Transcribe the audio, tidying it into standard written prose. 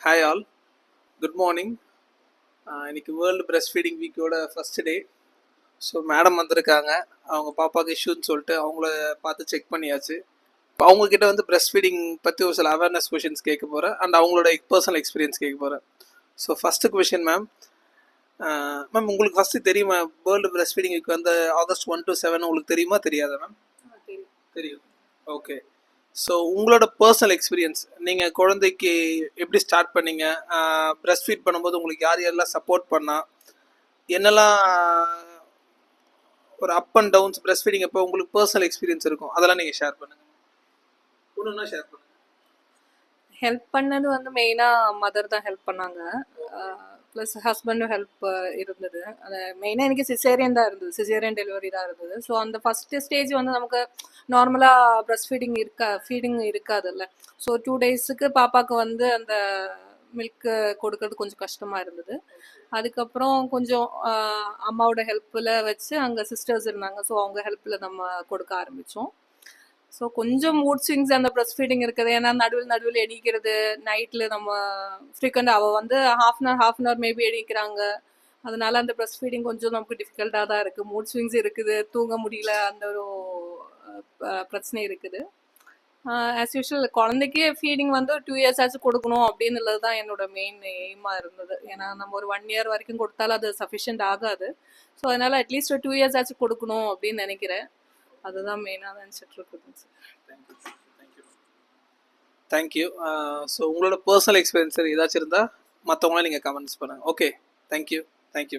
Hi all, good morning. இன்னைக்கு world breast feeding வீக்கோட first day. So madam வந்திருக்காங்க. அவங்க பாப்பாவுக்கு இஷ்யூன்னு சொல்லிட்டு அவங்கள பார்த்து செக் பண்ணியாச்சு. இப்போ அவங்கக்கிட்ட வந்து பிரஸ்ட் ஃபீடிங் பற்றி ஒரு சில அவேர்னஸ் கொஷின்ஸ் கேட்க போகிறேன் அண்ட் அவங்களோட பர்சனல் எக்ஸ்பீரியன்ஸ் கேட்க போகிறேன். ஸோ ஃபஸ்ட்டு கொஷின் மேம், உங்களுக்கு ஃபஸ்ட்டு தெரியுமா வேர்ல்டு பிரஸ்ட் ஃபீடிங் வீக் வந்து August 1 to 7 உங்களுக்கு தெரியுமா தெரியாதா மேம்? தெரியும். ஓகே. ஸோ உங்களோட பர்சனல் எக்ஸ்பீரியன்ஸ், நீங்கள் குழந்தைக்கு எப்படி ஸ்டார்ட் பண்ணீங்க? பிரஸ்ட் ஃபீட் பண்ணும்போது உங்களுக்கு யார் யாரெல்லாம் சப்போர்ட் பண்ணா, என்னெல்லாம் ஒரு up and downs breast feeding அப்போ உங்களுக்கு பர்சனல் எக்ஸ்பீரியன்ஸ் இருக்கும், அதெல்லாம் நீங்கள் ஷேர் பண்ணுங்கள். ஒன்றுனா ஷேர் பண்ணுங்கள். ஹெல்ப் பண்ணது வந்து மெயினாக மதர் தான் ஹெல்ப் பண்ணாங்க. ப்ளஸ் ஹஸ்பண்டும் ஹெல்ப் இருந்தது. அது மெயினாக எனக்கு சிசேரியன் தான் இருந்தது, சிசேரியன் டெலிவரி தான் இருந்தது. ஸோ அந்த ஃபஸ்ட்டு ஸ்டேஜ் வந்து நமக்கு நார்மலாக பிரஸ்ட் ஃபீடிங் இருக்காதுல்ல. ஸோ 2 டேஸுக்கு பாப்பாவுக்கு வந்து அந்த மில்க்கு கொடுக்கறது கொஞ்சம் கஷ்டமாக இருந்தது. அதுக்கப்புறம் கொஞ்சம் அம்மாவோட ஹெல்ப்பில் வச்சு அங்கே சிஸ்டர்ஸ் இருந்தாங்க. ஸோ அவங்க ஹெல்ப்பில் நம்ம கொடுக்க ஆரம்பித்தோம். ஸோ கொஞ்சம் மூட் ஸ்விங்ஸ் அந்த பிரஸ்ட் ஃபீடிங் இருக்குது. ஏன்னா நடுவில் எடிக்கிறது, நைட்டில் நம்ம ஃப்ரீக்வெண்ட் அவள் வந்து ஹாஃப் அன் ஹவர் மேபி எடிக்கிறாங்க. அதனால அந்த பிரஸ்ட் ஃபீடிங் கொஞ்சம் நமக்கு டிஃபிகல்ட்டாக தான் இருக்குது. மூட் ஸ்விங்ஸ் இருக்குது, தூங்க முடியல, அந்த ஒரு பிரச்சனை இருக்குது. ஆஸ் யூஷுவல் குழந்தைக்கு ஃபீடிங் வந்து 2 இயர்ஸ் ஆச்சு கொடுக்கணும் அப்படின்னுള്ളത് தான் என்னோட மெயின் எய்மாக இருந்தது. ஏன்னா நம்ம ஒரு 1 இயர் வரைக்கும் கொடுத்தாலும் அது சஃபிஷியன்ட் ஆகாது. ஸோ அதனால் அட்லீஸ்ட் ஒரு 2 இயர்ஸ் ஆச்சு கொடுக்கணும் அப்படின்னு நினைக்கிறேன். அதுதான் மெயினாக நினச்சிட்டு இருக்குதுங்க சார். தேங்க்யூ. ஸோ உங்களோட பர்சனல் எக்ஸ்பீரியன்ஸ் ஏதாச்சும் இருந்தால் மற்றவங்களாம் நீங்கள் கமெண்ட்ஸ் பண்ணுங்கள். Okay, thank you.